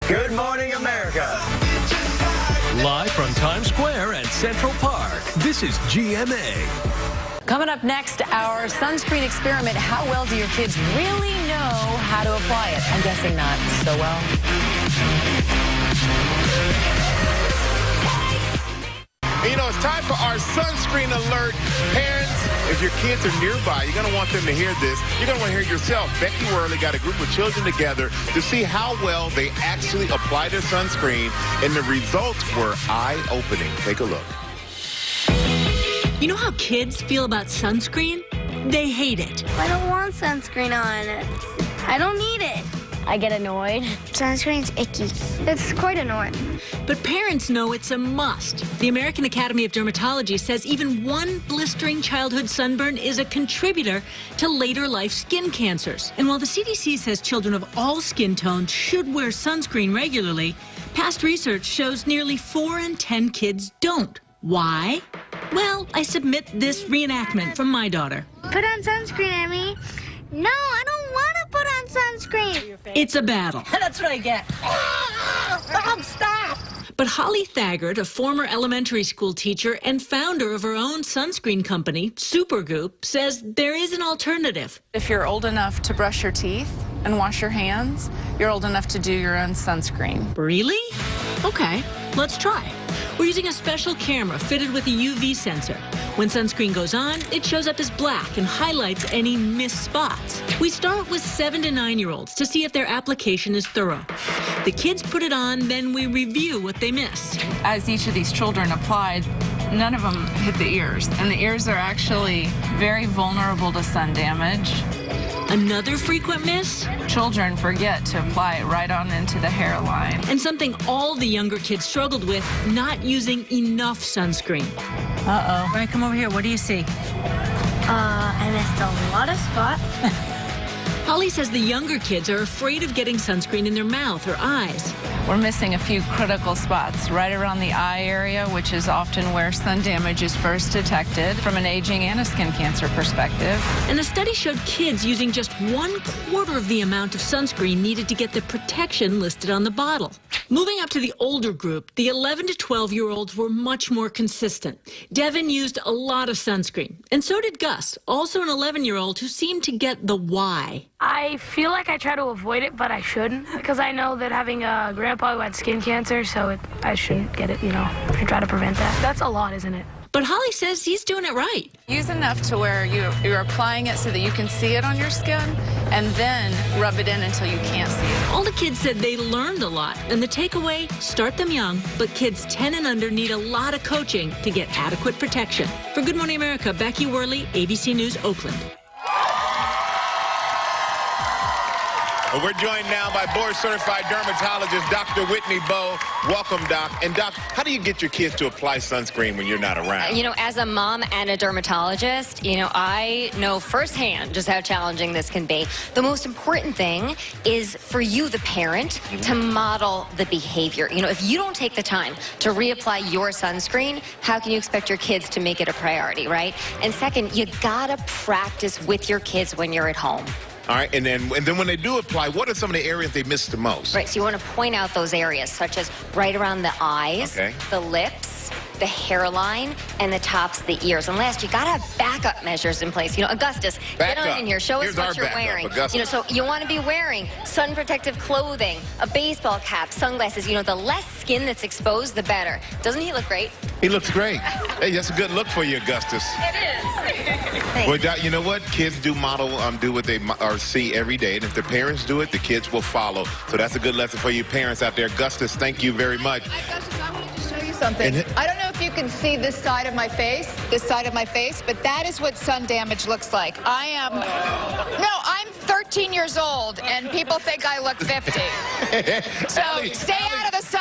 Good morning, America. Live from Times Square and Central Park, this is GMA. Coming up next, our sunscreen experiment. How well do your kids really know how to apply it? I'm guessing not so well. And, you know, it's time for our sunscreen alert. Parents, if your kids are nearby, you're going to want them to hear this. You're going to want to hear it yourself. Becky Worley got a group of children together to see how well they actually apply their sunscreen, and the results were eye-opening. Take a look. You know how kids feel about sunscreen? They hate it. I don't want sunscreen on. I don't need it. I get annoyed. Sunscreen's icky. It's quite annoying. But parents know it's a must. The American Academy of Dermatology says even one blistering childhood sunburn is a contributor to later life skin cancers. And while the CDC says children of all skin tones should wear sunscreen regularly, past research shows nearly 4 in 10 kids don't. Why? Well, I submit this reenactment from my daughter. Put on sunscreen, Emmy. No, I don't want to put on sunscreen. It's a battle. That's what I get. Mom, stop! But Holly Thaggart, a former elementary school teacher and founder of her own sunscreen company, Supergoop, says there is an alternative. If you're old enough to brush your teeth and wash your hands, you're old enough to do your own sunscreen. Really? Okay, let's try. We're using a special camera fitted with a UV sensor. When sunscreen goes on, it shows up as black and highlights any missed spots. We start with 7 to 9-year-olds to see if their application is thorough. The kids put it on, then we review what they missed. As each of these children applied, none of them hit the ears, and the ears are actually very vulnerable to sun damage. Another frequent miss? Children forget to apply it right on into the hairline. And something all the younger kids struggled with, not using enough sunscreen. Uh-oh. All right, come over here. What do you see? I missed a lot of spots. Holly says the younger kids are afraid of getting sunscreen in their mouth or eyes. We're missing a few critical spots right around the eye area, which is often where sun damage is first detected from an aging and a skin cancer perspective. And a study showed kids using just 1/4 of the amount of sunscreen needed to get the protection listed on the bottle. Moving up to the older group, the 11 to 12-year-olds were much more consistent. Devin used a lot of sunscreen, and so did Gus, also an 11-year-old who seemed to get the why. I feel like I try to avoid it, but I shouldn't, because I know that having a grandpa who had skin cancer, so I shouldn't get it, you know, I try to prevent that. That's a lot, isn't it? But Holly says he's doing it right. Use enough to where you're applying it so that you can see it on your skin, and then rub it in until you can't see it. All the kids said they learned a lot, and the takeaway, start them young, but kids 10 and under need a lot of coaching to get adequate protection. For Good Morning America, Becky Worley, ABC News, Oakland. Well, we're joined now by board-certified dermatologist Dr. Whitney Bowe. Welcome, Doc. And, Doc, how do you get your kids to apply sunscreen when you're not around? You know, as a mom and a dermatologist, you know, I know firsthand just how challenging this can be. The most important thing is for you, the parent, to model the behavior. You know, if you don't take the time to reapply your sunscreen, how can you expect your kids to make it a priority, right? And second, you gotta practice with your kids when you're at home. All right, and then when they do apply, what are some of the areas they miss the most? Right, so you want to point out those areas, such as right around the eyes, the lips, the hairline, and the tops of the ears. And last, you got to have backup measures in place. You know, Augustus, get on in here. Show us what you're wearing. You know, so you want to be wearing sun protective clothing, a baseball cap, sunglasses. You know, the less skin that's exposed, the better. Doesn't he look great? He looks great. Hey, that's a good look for you, Augustus. It is. Well, Doc, you know what? Kids do model, do what they see every day. And if the parents do it, the kids will follow. So that's a good lesson for you parents out there. Augustus, thank you very much. Augustus, I wanted to show you something. I don't know if you can see this side of my face, but that is what sun damage looks like. I'm 13 years old, and people think I look 50. So stay out of the sun.